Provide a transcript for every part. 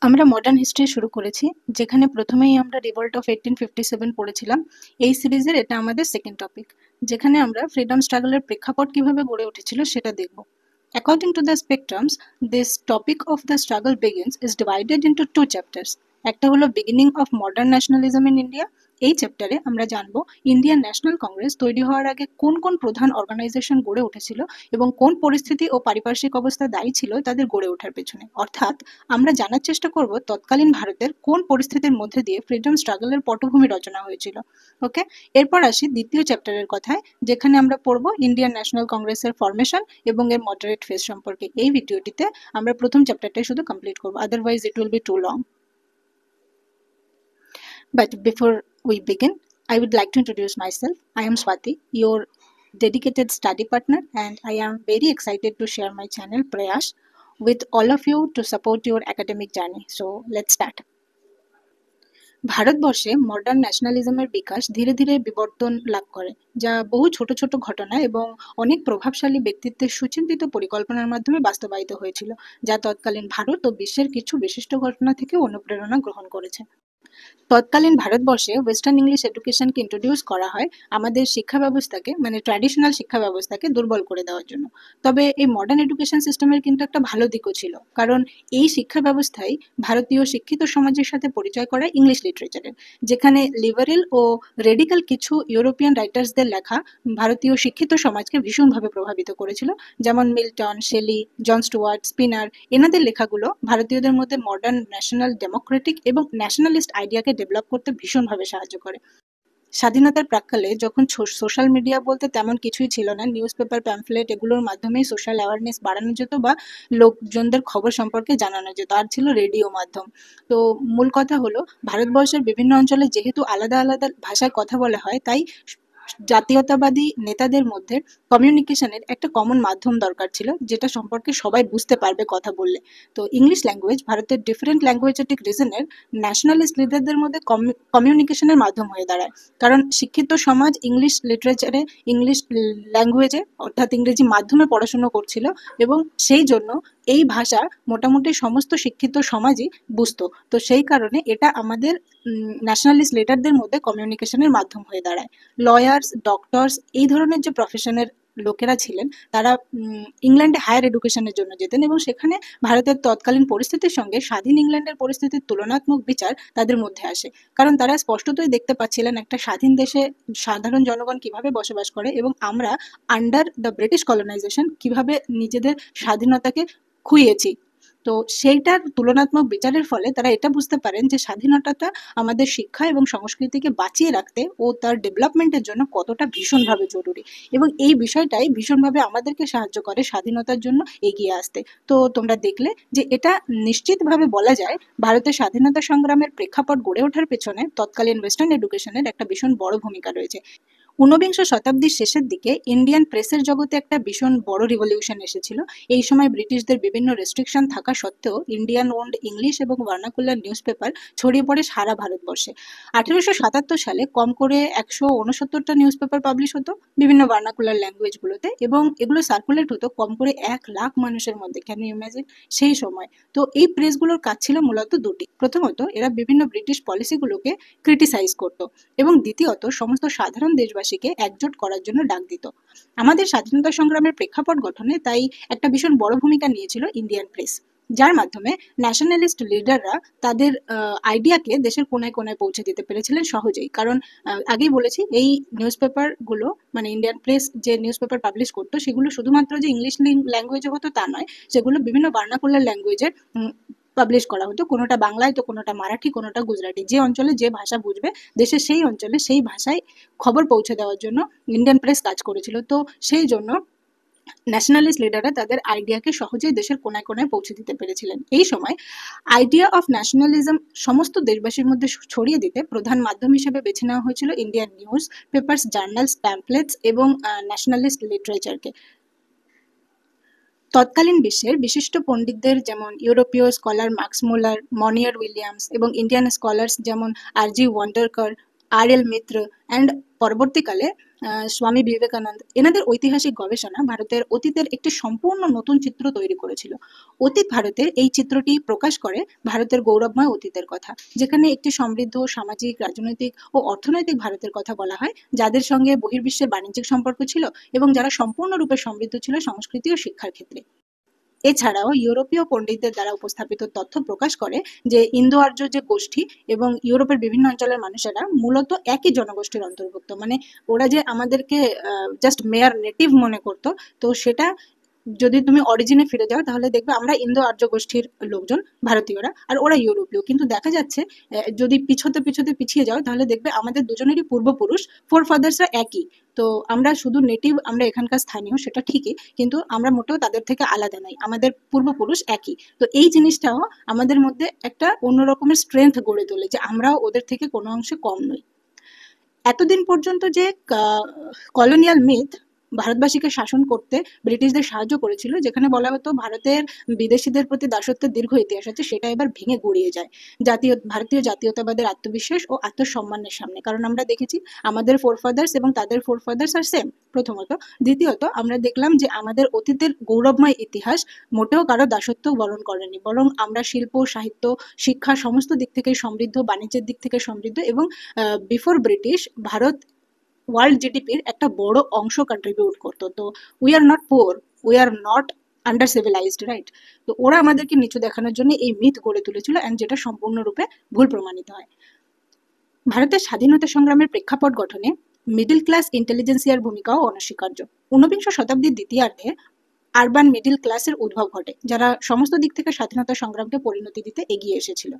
আমরা modern history শুরু করেছি, যেখানে প্রথমেই আমরা রিভল্ট অফ 1857 পড়েছিলাম। এই সিরিজের এটা আমাদের সেকেন্ড টপিক, যেখানে আমরা ফ্রিডম স্ট্রাগলের প্রেক্ষাপট কিভাবে গড়ে উঠেছিল সেটা দেখব। According to the spectrums, this topic of the struggle begins is divided into two chapters. একটা হলো beginning of modern nationalism in India. এই চ্যাপ্টারে আমরা জানবো ইন্ডিয়ান ন্যাশনাল কংগ্রেস তৈরি হওয়ার আগে কোন কোন প্রধান অর্গানাইজেশন গড়ে উঠেছিল এবং কোন পরিস্থিতি ও পারিপার্শ্বিক অবস্থা দায়ী ছিল তাদের গড়ে ওঠার পেছনে। অর্থাৎ আমরা জানার চেষ্টা করব তৎকালীন ভারতের কোন পরিস্থিতির মধ্যে দিয়ে ফ্রিডম স্ট্রাগলের পটভূমি রচনা হয়েছিল। ওকে, এরপর আসি দ্বিতীয় চ্যাপ্টারের কথায়, যেখানে আমরা পড়ব ইন্ডিয়ান ন্যাশনাল কংগ্রেসের ফরমেশন এবং এর মডারেট ফেজ সম্পর্কে। এই ভিডিওটিতে আমরা প্রথম চ্যাপ্টারটাই শুধু কমপ্লিট করব, otherwise it will be too long. But before we begin, I would like to introduce myself. I am Swati, your dedicated study partner, and I am very excited to share my channel Prayash with all of you to support your academic journey. So let's start. ভারতবর্ষে modern ন্যাশনালিজমের বিকাশ ধীরে ধীরে বিবর্তন লাভ করে, যা বহু ছোট ছোট ঘটনা এবং অনেক প্রভাবশালী ব্যক্তিত্বের সুচিন্তিত পরিকল্পনার মাধ্যমে বাস্তবায়িত হয়েছিল, যা তৎকালীন ভারত ও বিশ্বের কিছু বিশিষ্ট ঘটনা থেকে অনুপ্রেরণা গ্রহণ করেছে। তৎকালীন ভারতবর্ষে ওয়েস্টার্ন ইংলিশ এডুকেশনকে ইন্ট্রোডিউস করা হয় আমাদের শিক্ষা ব্যবস্থাকে, মানে ট্র্যাডিশনাল শিক্ষা ব্যবস্থাকে দুর্বল করে দেওয়ার জন্য। তবে এই মডার্ন এডুকেশন সিস্টেমের কিন্তু একটা ভালো দিকও ছিল, কারণ এই শিক্ষা ব্যবস্থায় ভারতীয় শিক্ষিত সমাজের সাথে পরিচয় করায় ইংলিশ লিটারেচারের, যেখানে লিবারেল ও রেডিক্যাল কিছু ইউরোপিয়ান রাইটার্সদের লেখা ভারতীয় শিক্ষিত সমাজকে ভীষণভাবে প্রভাবিত করেছিল। যেমন মিল্টন, শেলি, জন স্টুয়ার্ট, স্পিনার, এনাদের লেখাগুলো ভারতীয়দের মধ্যে মডার্ন ন্যাশনাল ডেমোক্রেটিক এবং ন্যাশনালিস্ট আইডিয়াকে ডেভেলপ করতে ভীষণভাবে সাহায্য করে। স্বাধীনতার প্রাক্কালে যখন সোশ্যাল মিডিয়া বলতে তেমন কিছুই ছিল না, নিউজ পেপার, প্যাম্ফলেট এগুলোর মাধ্যমেই সোশ্যাল অ্যাওয়ারনেস বাড়ানো যেত বা লোকজনদের খবর সম্পর্কে জানানো যেত, আর ছিল রেডিও মাধ্যম। তো মূল কথা হলো, ভারতবর্ষের বিভিন্ন অঞ্চলে যেহেতু আলাদা আলাদা ভাষায় কথা বলা হয়, তাই জাতীয়তাবাদী নেতাদের মধ্যে কমিউনিকেশনের একটা কমন মাধ্যম দরকার ছিল, যেটা সম্পর্কে সবাই বুঝতে পারবে কথা বললে। তো ইংলিশ ল্যাঙ্গুয়েজ ভারতের ডিফারেন্ট ল্যাঙ্গুয়েজেটিক রিজনের ন্যাশনালিস্ট লিডারদের মধ্যে কমিউনিকেশনের মাধ্যম হয়ে দাঁড়ায়, কারণ শিক্ষিত সমাজ ইংলিশ লিটারেচারে, ইংলিশ ল্যাঙ্গুয়েজে অর্থাৎ ইংরেজি মাধ্যমে পড়াশুনো করছিল, এবং সেই জন্য এই ভাষা মোটামুটি সমস্ত শিক্ষিত সমাজই বুঝতো। তো সেই কারণে এটা আমাদের ন্যাশনালিস্ট লিডারদের মধ্যে কমিউনিকেশনের মাধ্যম হয়ে দাঁড়ায়। লয়ার্স, ডক্টরস, এই ধরনের যে প্রফেশনের লোকেরা ছিলেন, তারা ইংল্যান্ডে হায়ার এডুকেশনের জন্য যেতেন, এবং সেখানে ভারতের তৎকালীন পরিস্থিতির সঙ্গে স্বাধীন ইংল্যান্ডের পরিস্থিতির তুলনাত্মক বিচার তাদের মধ্যে আসে, কারণ তারা স্পষ্টতই দেখতে পাচ্ছিলেন একটা স্বাধীন দেশে সাধারণ জনগণ কিভাবে বসবাস করে এবং আমরা আন্ডার দ্য ব্রিটিশ কলোনাইজেশন কিভাবে নিজেদের স্বাধীনতাকে খুইয়েছি। তো সেইটার তুলনাত্মক বিচারের ফলে তারা এটা বুঝতে পারেন যে স্বাধীনতাটা আমাদের শিক্ষা এবং সংস্কৃতিকে বাঁচিয়ে রাখতে ও তার ডেভেলপমেন্টের জন্য কতটা ভীষণভাবে জরুরি, এবং এই বিষয়টাই ভীষণভাবে আমাদেরকে সাহায্য করে স্বাধীনতার জন্য এগিয়ে আসতে। তো তোমরা দেখলে যে এটা নিশ্চিতভাবে বলা যায় ভারতের স্বাধীনতা সংগ্রামের প্রেক্ষাপট গড়ে ওঠার পেছনে তৎকালীন ওয়েস্টার্ন এডুকেশনের একটা ভীষণ বড় ভূমিকা রয়েছে। ঊনবিংশ শতাব্দীর শেষের দিকে ইন্ডিয়ান প্রেসের জগতে একটা ভীষণ বড় রিভলিউশন এসেছিল। এই সময় ব্রিটিশদের বিভিন্ন রেস্ট্রিকশন থাকা সত্ত্বেও ইন্ডিয়ান ওন্ড ইংলিশ এবং ভার্নাকুলার নিউজ পেপার ছড়িয়ে পড়ে সারা ভারতবর্ষে। 1877 সালে কম করে 169টা নিউজ পেপার পাবলিশ হতো বিভিন্ন ভার্নাকুলার ল্যাঙ্গুয়েজগুলোতে, এবং এগুলো সার্কুলেট হতো কম করে 1 লাখ মানুষের মধ্যে। ক্যান ইউ ইমাজিন সেই সময়? তো এই প্রেসগুলোর কাজ ছিল মূলত দুটি। প্রথমত, এরা বিভিন্ন ব্রিটিশ পলিসিগুলোকে ক্রিটিসাইজ করতো, এবং দ্বিতীয়ত সমস্ত সাধারণ দেশবাসীকে একজোট করার জন্য ডাক দিত। আমাদের স্বাধীনতা সংগ্রামের প্রেক্ষাপট গঠনে তাই একটা ভীষণ বড় ভূমিকা নিয়েছিল ইন্ডিয়ান প্রেস, যার মাধ্যমে ন্যাশনালিস্ট লিডাররা তাদের আইডিয়াকে দেশের কোনায় কোনায় পৌঁছে দিতে পেরেছিলেন সহজেই। কারণ আগেই বলেছি, এই নিউজ পেপারগুলো, মানে ইন্ডিয়ান প্রেস যে নিউজ পেপার পাবলিশ করতো, সেগুলো শুধুমাত্র যে ইংলিশ ল্যাঙ্গুয়েজে হতো তা নয়, সেগুলো বিভিন্ন ভার্নাকুলার ল্যাঙ্গুয়েজে পাবলিশ করা হতো। কোনোটা বাংলায়, তো কোনোটা মারাঠি, কোনোটা গুজরাটি। যে অঞ্চলে যে ভাষা বুঝবে দেশের সেই অঞ্চলে সেই ভাষায় খবর পৌঁছে দেওয়ার জন্য ইন্ডিয়ান প্রেস কাজ করেছিল। তো সেই জন্য ন্যাশনালিস্ট লিডাররা তাদের আইডিয়াকে সহজেই দেশের কোনায় কোনায় পৌঁছে দিতে পেরেছিলেন। এই সময় আইডিয়া অফ ন্যাশনালিজম সমস্ত দেশবাসীর মধ্যে ছড়িয়ে দিতে প্রধান মাধ্যম হিসেবে বেছে নেওয়া হয়েছিল Indian news papers, journals, pamphlets এবং ন্যাশনালিস্ট লিটারেচারকে। তৎকালীন বিশ্বের বিশিষ্ট পণ্ডিতদের যেমন ইউরোপীয় স্কলার মার্কস মুলার, মনিয়ার উইলিয়ামস এবং ইন্ডিয়ান স্কলার্স যেমন আর জি ওয়ান্ডারকার, আর.এল. মিত্র অ্যান্ড পরবর্তীকালে স্বামী বিবেকানন্দ এনাদের ঐতিহাসিক গবেষণা ভারতের অতীতের একটি সম্পূর্ণ নতুন চিত্র তৈরি করেছিল। অতীত ভারতের এই চিত্রটি প্রকাশ করে ভারতের গৌরবময় অতীতের কথা, যেখানে একটি সমৃদ্ধ সামাজিক, রাজনৈতিক ও অর্থনৈতিক ভারতের কথা বলা হয়, যাদের সঙ্গে বহির্বিশ্বের বাণিজ্যিক সম্পর্ক ছিল এবং যারা সম্পূর্ণরূপে সমৃদ্ধ ছিল সংস্কৃতি ও শিক্ষার ক্ষেত্রে। এছাড়াও ইউরোপীয় পণ্ডিতদের দ্বারা উপস্থাপিত তথ্য প্রকাশ করে যে ইন্দো আর্য যে গোষ্ঠী এবং ইউরোপের বিভিন্ন অঞ্চলের মানুষেরা মূলত একই জনগোষ্ঠীর অন্তর্ভুক্ত, মানে ওরা যে আমাদেরকে জাস্ট মেয়ার নেটিভ মনে করতো, তো সেটা যদি তুমি অরিজিনে ফিরে যাও তাহলে দেখবে আমরা ইন্দো আর্য গোষ্ঠীর লোকজন ভারতীয়রা, আর ওরা ইউরোপীয়। কিন্তু দেখা যাচ্ছে যদি পিছিয়ে যাও তাহলে দেখবে আমাদের দুজনেরই পূর্বপুরুষ ফোর ফাদার্সরা একই। তো আমরা শুধু নেটিভ, আমরা এখানকার স্থানীয় সেটা ঠিকই, কিন্তু আমরা মোটেও তাদের থেকে আলাদা নই, আমাদের পূর্বপুরুষ একই। তো এই জিনিসটাও আমাদের মধ্যে একটা অন্য রকমের স্ট্রেংথ গড়ে তোলে যে আমরাও ওদের থেকে কোনো অংশে কম নই। এতদিন পর্যন্ত যে কলোনিয়াল মিথ ভারতবাসীকে শাসন করতে ব্রিটিশদের সাহায্য করেছিল, যেখানে বলা হতো ভারতের বিদেশিদের প্রতি দাসত্বের দীর্ঘ ইতিহাস আছে, সেটা এবার ভেঙে গুড়িয়ে যায় ভারতীয় জাতীয়তাবাদের আত্মবিশ্বাস ও আত্মসম্মানের সামনে। কারণ আমরা দেখেছি আমাদের ফোরফাদার্স এবং তাদের ফোরফাদার্স আর সেম, প্রথমত। দ্বিতীয়ত আমরা দেখলাম যে আমাদের অতীতের গৌরবময় ইতিহাস মোটেও কারো দাসত্ব বরণ করেনি, বরং আমরা শিল্প, সাহিত্য, শিক্ষা সমস্ত দিক থেকে সমৃদ্ধ, বাণিজ্যের দিক থেকে সমৃদ্ধ, এবং বিফোর ব্রিটিশ ভারত ওয়ার্ল্ড জিডিপির একটা বড় অংশ কন্ট্রিবিউট করতো। তো we are not poor, we are not under civilised, right? তো ওরা আমাদেরকে নিচু দেখানোর জন্য এই মিথ গড়ে তুলেছিল, অ্যান্ড যেটা সম্পূর্ণরূপে ভুল প্রমাণিত হয়। ভারতের স্বাধীনতা সংগ্রামের প্রেক্ষাপট গঠনে মিডল ক্লাস ইন্টেলিজেন্সিয়ার ভূমিকাও অনস্বীকার্য। ঊনবিংশ শতাব্দীর দ্বিতীয়ার্ধে আরবান মিডল ক্লাসের উদ্ভব ঘটে, যারা সমস্ত দিক থেকে স্বাধীনতা সংগ্রামকে পরিণতি দিতে এগিয়ে এসেছিল।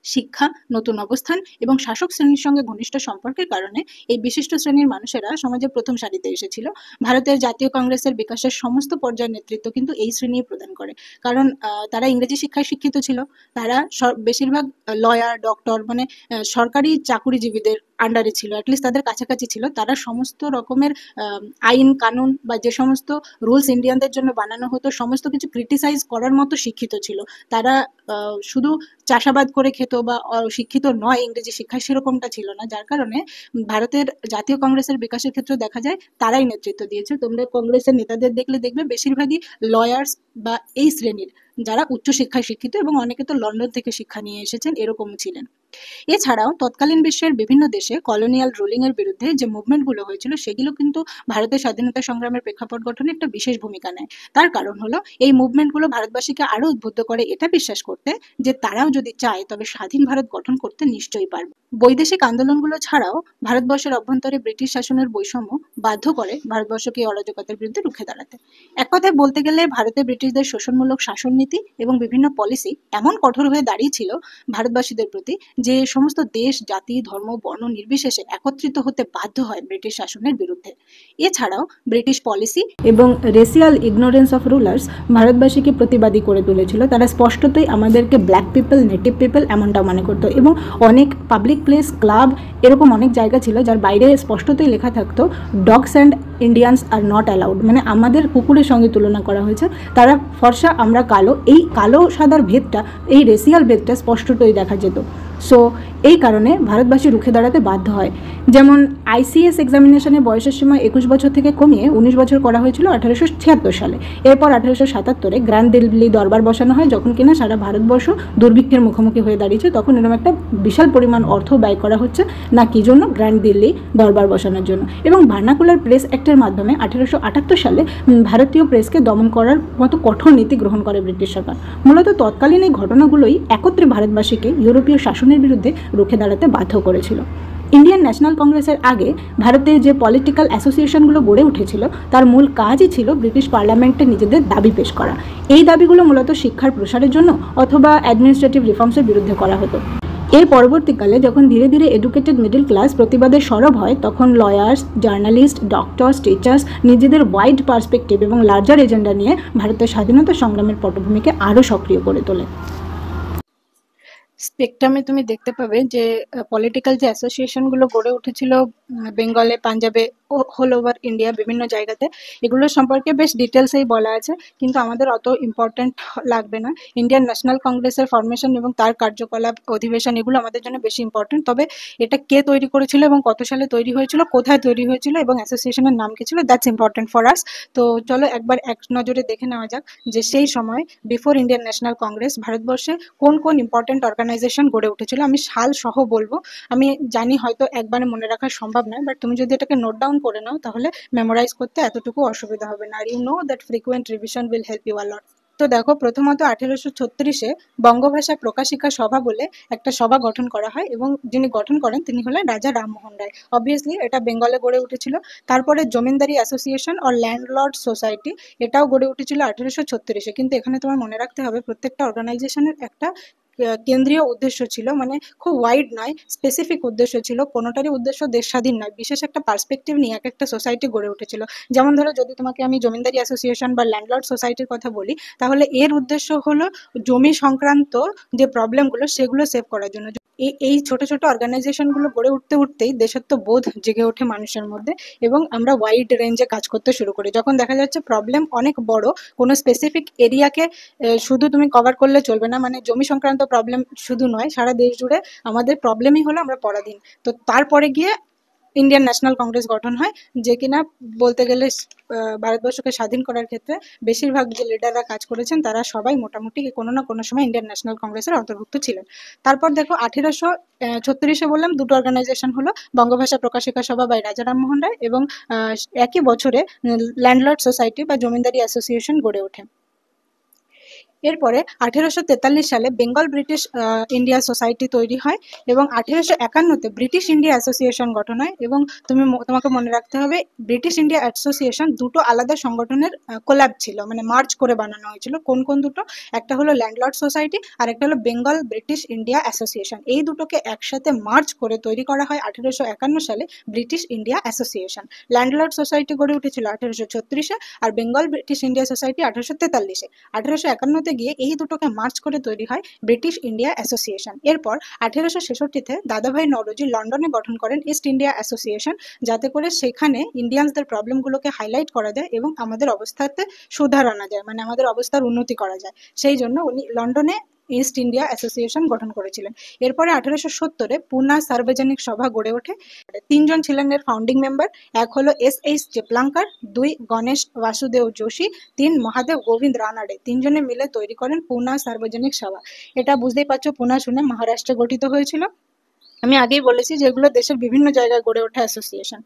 শিক্ষা, নতুন অবস্থান এবং শাসক শ্রেণীর সঙ্গে ঘনিষ্ঠ সম্পর্কের কারণে এই বিশিষ্ট শ্রেণীর মানুষেরা সমাজের প্রথম সারিতে এসেছিল। ভারতের জাতীয় কংগ্রেসের বিকাশের সমস্ত পর্যায়ের নেতৃত্ব কিন্তু এই শ্রেণী প্রদান করে, কারণ তারা ইংরেজি শিক্ষায় শিক্ষিত ছিল। তারা বেশিরভাগ লয়ার, ডক্টর, মানে সরকারি চাকুরিজীবীদের আন্ডারে ছিল, অ্যাটলিস্ট তাদের কাছাকাছি ছিল। তারা সমস্ত রকমের আইন কানুন বা যে সমস্ত রুলস ইন্ডিয়ানদের জন্য বানানো হতো সমস্ত কিছু ক্রিটিসাইজ করার মতো শিক্ষিত ছিল। তারা শুধু চাষাবাদ করে খেত বা শিক্ষিত নয় ইংরেজি শিক্ষায়, সেরকমটা ছিল না। যার কারণে ভারতের জাতীয় কংগ্রেসের বিকাশের ক্ষেত্রে দেখা যায় তারাই নেতৃত্ব দিয়েছে। তোমরা কংগ্রেসের নেতাদের দেখবে বেশিরভাগই লয়ার্স বা এই শ্রেণীর, যারা উচ্চশিক্ষায় শিক্ষিত, এবং অনেকে তো লন্ডন থেকে শিক্ষা নিয়ে এসেছেন, এরকমও ছিলেন। এছাড়াও তৎকালীন বিশ্বের বিভিন্ন দেশে কলোনিয়াল রুলিং এর বিরুদ্ধে যে মুভমেন্টগুলো হয়েছিল সেগুলো কিন্তু ভারতের স্বাধীনতা সংগ্রামের প্রেক্ষাপট গঠনে একটা বিশেষ ভূমিকা নেয়। তার কারণ হলো এই মুভমেন্টগুলো ভারতবাসীকে আরো উদ্বুদ্ধ করে এটা বিশ্বাস করতে যে তারাও যদি চায় তবে স্বাধীন ভারত গঠন করতে নিশ্চয়ই পারবে। বৈদেশিক আন্দোলনগুলো ছাড়াও ভারতবর্ষের অভ্যন্তরে ব্রিটিশ শাসনের বৈষম্য বাধ্য করে ভারতবর্ষকে এই অরাজকতার বিরুদ্ধে রুখে দাঁড়াতে। এক কথায় বলতে গেলে ভারতে ব্রিটিশদের শোষণমূলক শাসন নীতি এবং বিভিন্ন পলিসি এমন কঠোর হয়ে দাঁড়িয়েছিল ভারতবাসীদের প্রতি যে সমস্ত দেশ, জাতি, ধর্ম, বর্ণ নির্বিশেষে একত্রিত হতে বাধ্য হয় ব্রিটিশ শাসনের বিরুদ্ধে। এছাড়াও ব্রিটিশ পলিসি এবং রেসিয়াল ইগনোরেন্স অফ রুলার্স ভারতবাসীকে প্রতিবাদী করে তুলেছিল। তারা স্পষ্টতই আমাদেরকে ব্ল্যাক পিপল, নেটিভ পিপল এমনটা মনে করতো, এবং অনেক পাবলিক প্লেস, ক্লাব, এরকম অনেক জায়গা ছিল যার বাইরে স্পষ্টতই লেখা থাকতো dogs and Indians are not allowed, মানে আমাদের কুকুরের সঙ্গে তুলনা করা হয়েছে। তারা ফর্সা, আমরা কালো, এই কালো সাদার ভেদটা, এই রেসিয়াল ভেদটা স্পষ্টতই দেখা যেত। সো এই কারণে ভারতবাসী রুখে দাঁড়াতে বাধ্য হয়। যেমন আইসিএস এক্সামিনেশনে বয়সের সময় 21 বছর থেকে কমিয়ে 19 বছর করা হয়েছিল 1876 সালে। এরপর 1877-এ গ্র্যান্ড দিল্লি দরবার বসানো হয়, যখন কিনা সারা ভারতবর্ষ দুর্ভিক্ষের মুখোমুখি হয়ে দাঁড়িয়েছে। তখন এরকম একটা বিশাল পরিমাণ অর্থ ব্যয় করা হচ্ছে না কি জন্য? গ্র্যান্ড দিল্লি দরবার বসানোর জন্য। এবং ভার্নাকুলার প্রেস অ্যাক্টের মাধ্যমে 1878 সালে ভারতীয় প্রেসকে দমন করার মতো কঠোর নীতি গ্রহণ করে ব্রিটিশ সরকার। মূলত তৎকালীন এই ঘটনাগুলোই একত্রে ভারতবাসীকে ইউরোপীয় শাসনের বিরুদ্ধে রুখে দাঁড়াতে বাধ্য করেছিল। ইন্ডিয়ান ন্যাশনাল কংগ্রেসের আগে ভারতে যে পলিটিক্যাল অ্যাসোসিয়েশনগুলো গড়ে উঠেছিল তার মূল কাজই ছিল ব্রিটিশ পার্লামেন্টে নিজেদের দাবি পেশ করা। এই দাবিগুলো মূলত শিক্ষার প্রসারের জন্য অথবা অ্যাডমিনিস্ট্রেটিভ রিফর্মসের বিরুদ্ধে করা হতো। এর পরবর্তীকালে যখন ধীরে ধীরে এডুকেটেড মিডল ক্লাস প্রতিবাদে সরব হয়, তখন লয়ার্স, জার্নালিস্ট, ডক্টরস, টিচার্স নিজেদের ওয়াইড পার্সপেক্টিভ এবং লার্জার এজেন্ডা নিয়ে ভারতের স্বাধীনতা সংগ্রামের পটভূমিকে আরও সক্রিয় করে তোলে। স্পেকট্রামে তুমি দেখতে পাবে যে পলিটিক্যাল যে অ্যাসোসিয়েশনগুলো গড়ে উঠেছিল বেঙ্গলে, পাঞ্জাবে হোল ওভার ইন্ডিয়া বিভিন্ন জায়গাতে। এগুলোর সম্পর্কে বেশ ডিটেলসেই বলা আছে, কিন্তু আমাদের অত ইম্পর্টেন্ট লাগবে না। ইন্ডিয়ান ন্যাশনাল কংগ্রেসের ফরমেশন এবং তার কার্যকলাপ, অধিবেশন, এগুলো আমাদের জন্য বেশি ইম্পর্টেন্ট। তবে এটা কে তৈরি করেছিল এবং কত সালে তৈরি হয়েছিল, কোথায় তৈরি হয়েছিল এবং অ্যাসোসিয়েশনের নাম কি ছিল, দ্যাটস ইম্পর্টেন্ট ফর আস। তো চলো একবার এক নজরে দেখে নেওয়া যাক যে সেই সময় বিফোর ইন্ডিয়ান ন্যাশনাল কংগ্রেস ভারতবর্ষে কোন কোন ইম্পর্টেন্ট অর্গানাইজেশন গড়ে উঠেছিল। আমি সাল সহ বলবো। আমি জানি হয়তো একবারে মনে রাখা সম্ভব নয়, বাট তুমি যদি এটাকে নোট ডাউন করে নাও তাহলে মেমোরাইজ করতে এতটুকু অসুবিধা হবে না। আর you know that frequent revision will help you a lot. তো দেখো, প্রথমত 1836-এ বঙ্গভাষা প্রকাশিকা সভা বলে একটা সভা গঠন করা হয় এবং যিনি গঠন করেন তিনি হলেন রাজা রামমোহন রায়। অবভিয়াসলি এটা বেঙ্গলে গড়ে উঠেছিল। তারপরে জমিদারি অ্যাসোসিয়েশন অর ল্যান্ডলর্ড সোসাইটি, এটাও গড়ে উঠেছিল 1836-এ। কিন্তু এখানে তোমার মনে রাখতে হবে প্রত্যেকটা অর্গানাইজেশনের একটা কেন্দ্রীয় উদ্দেশ্য ছিল, মানে খুব ওয়াইড নয়, স্পেসিফিক উদ্দেশ্য ছিল। কোনোটারই উদ্দেশ্য দেশ স্বাধীন নয়, বিশেষ একটা পার্সপেক্টিভ নিয়ে এক একটা সোসাইটি গড়ে উঠেছিল। যেমন ধরো, যদি তোমাকে আমি জমিদারি অ্যাসোসিয়েশন বা ল্যান্ডলর্ড সোসাইটির কথা বলি, তাহলে এর উদ্দেশ্য হলো জমি সংক্রান্ত যে প্রবলেমগুলো সেগুলো সেভ করার জন্য। এই ছোট ছোট অর্গানাইজেশনগুলো গড়ে উঠতে উঠতেই দেশাত্মবোধ জেগে ওঠে মানুষের মধ্যে এবং আমরা ওয়াইড রেঞ্জে কাজ করতে শুরু করি। যখন দেখা যাচ্ছে প্রবলেম অনেক বড়, কোনো স্পেসিফিক এরিয়াকে শুধু তুমি কভার করলে চলবে না, মানে জমি সংক্রান্ত প্রবলেম শুধু নয়, সারা দেশ জুড়ে আমাদের প্রবলেমই হলো আমরা পরাধীন। তো তারপরে গিয়ে ইন্ডিয়ান ন্যাশনাল কংগ্রেস গঠন হয়, যে কিনা বলতে গেলে ভারতবর্ষকে স্বাধীন করার ক্ষেত্রে বেশিরভাগ যে লিডাররা কাজ করেছেন তারা সবাই মোটামুটি কোনো না কোনো সময় ইন্ডিয়ান ন্যাশনাল কংগ্রেসের অন্তর্ভুক্ত ছিলেন। তারপর দেখো 1836-এ বললাম দুটো অর্গানাইজেশন হলো, বঙ্গভাষা প্রকাশিকা সভা বাই রাজা রামমোহন রায় এবং একই বছরে ল্যান্ডলর্ড সোসাইটি বা জমিদারি অ্যাসোসিয়েশন গড়ে ওঠে। এরপরে 1843 সালে বেঙ্গল ব্রিটিশ ইন্ডিয়া সোসাইটি তৈরি হয় এবং 1851-তে ব্রিটিশ ইন্ডিয়া অ্যাসোসিয়েশন গঠন হয়। এবং তোমাকে মনে রাখতে হবে ব্রিটিশ ইন্ডিয়া অ্যাসোসিয়েশন দুটো আলাদা সংগঠনের কোল্যাব ছিল, মানে মার্জ করে বানানো হয়েছিল। কোন কোন দুটো? একটা হলো ল্যান্ডলর্ড সোসাইটি আর একটা হলো বেঙ্গল ব্রিটিশ ইন্ডিয়া অ্যাসোসিয়েশন। এই দুটোকে একসাথে মার্জ করে তৈরি করা হয় 1851 সালে British India association. Landlord society গড়ে উঠেছিল 1836-এ আর বেঙ্গল ব্রিটিশ ইন্ডিয়া সোসাইটি 1843-এ। 1851-তে গিয়ে এই দুটোকে মার্চ করে তৈরি হয় ব্রিটিশ ইন্ডিয়া অ্যাসোসিয়েশন। এরপর 1866-তে দাদাভাই নওরোজি লন্ডনে গঠন করেন ইস্ট ইন্ডিয়া অ্যাসোসিয়েশন, যাতে করে সেখানে ইন্ডিয়ানসদের প্রবলেমগুলোকে হাইলাইট করা যায় এবং আমাদের অবস্থাতে সুধার আনা যায়, মানে আমাদের অবস্থার উন্নতি করা যায়। সেই জন্য উনি লন্ডনে ইস্ট ইন্ডিয়া অ্যাসোসিয়েশন গঠন করেছিলেন। এরপরে 1870-এ পুনা সার্বজনিক সভা গড়ে ওঠে। তিনজন ছিলেন এর ফাউন্ডিং মেম্বার। এক হলো S.H. চেপলাঙ্কার, 2 গণেশ বাসুদেব যোশী, 3 মহাদেব গোবিন্দ রানাডে। তিনজনে মিলে তৈরি করেন পুনা সার্বজনিক সভা। এটা বুঝতেই পারছো, পুনা শুনে মহারাষ্ট্রে গঠিত হয়েছিল। আমি আগেই বলেছি যে এগুলো দেশের বিভিন্ন জায়গায় গড়ে ওঠা অ্যাসোসিয়েশন।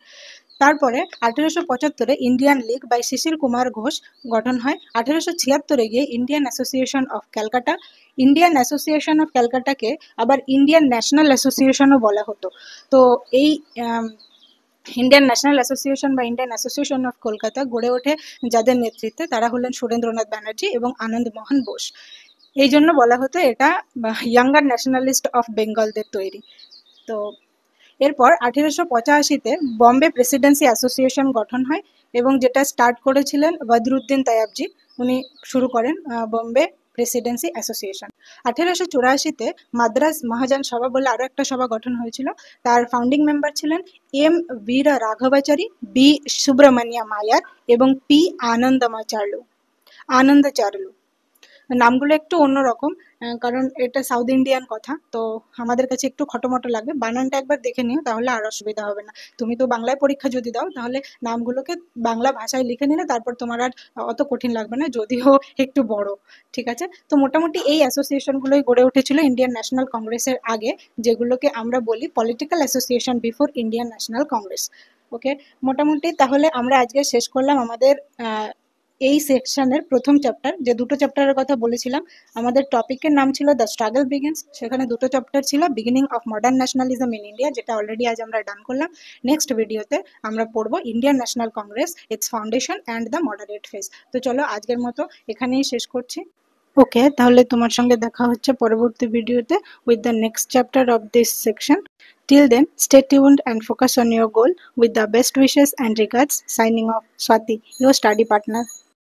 তারপরে 1875-এ Indian League by Shishir Kumar Ghosh গঠন হয়। 1876-এ গিয়ে Indian Association of Calcutta. Indian Association of ক্যালকাটাকে আবার ইন্ডিয়ান ন্যাশনাল অ্যাসোসিয়েশনও বলা হতো। তো এই ইন্ডিয়ান ন্যাশনাল অ্যাসোসিয়েশন বা ইন্ডিয়ান অ্যাসোসিয়েশন অফ কলকাতা গড়ে ওঠে যাদের নেতৃত্বে, তারা হলেন সুরেন্দ্রনাথ ব্যানার্জি এবং আনন্দ মোহন বোস। এই জন্য বলা হতো এটা ইয়াঙ্গার ন্যাশনালিস্ট অফ বেঙ্গলদের তৈরি। তো এরপর 1885-তে বম্বে প্রেসিডেন্সি অ্যাসোসিয়েশন গঠন হয় এবং যেটা স্টার্ট করেছিলেন বদরুদ্দিন তায়াবজি। উনি শুরু করেন বম্বে প্রেসিডেন্সি অ্যাসোসিয়েশন। 1884-তে মাদ্রাজ মহাজন সভা বলে আরো একটা সভা গঠন হয়েছিল। তার ফাউন্ডিং মেম্বার ছিলেন এম বীর রাঘবাচারী, বি সুব্রমণিয়া মায়ার এবং পি আনন্দচার্লু। নামগুলো একটু অন্যরকম, কারণ এটা সাউথ ইন্ডিয়ান কথা, তো আমাদের কাছে একটু খটোমটো লাগবে। বানানটা একবার দেখে নিও, তাহলে আর অসুবিধা হবে না। তুমি তো বাংলায় পরীক্ষা যদি দাও তাহলে নামগুলোকে বাংলা ভাষায় লিখে নিলে তারপর তোমার আর অত কঠিন লাগবে না, যদিও একটু বড়। ঠিক আছে, তো মোটামুটি এই অ্যাসোসিয়েশনগুলোই গড়ে উঠেছিল ইন্ডিয়ান ন্যাশনাল কংগ্রেসের আগে, যেগুলোকে আমরা বলি political association before Indian National Congress. Okay, মোটামুটি তাহলে আমরা আজকে শেষ করলাম আমাদের এই সেকশনের প্রথম চ্যাপ্টার। যে দুটো চ্যাপ্টারের কথা বলেছিলাম, আমাদের টপিকের নাম ছিল দ্য স্ট্রাগল বিগিনস, সেখানে দুটো চ্যাপ্টার ছিল beginning of modern nationalism in India, যেটা অলরেডি আজ আমরা ডান করলাম। নেক্সট ভিডিওতে আমরা পড়বো Indian National Congress, it's foundation and the moderate phase. তো চলো আজকের মতো এখানেই শেষ করছি। ওকে, তাহলে তোমার সঙ্গে দেখা হচ্ছে পরবর্তী ভিডিওতে with the next chapter of this section. Till then, stay tuned and focus on your goal. With the best wishes and regards, signing off, Swati, your study partner.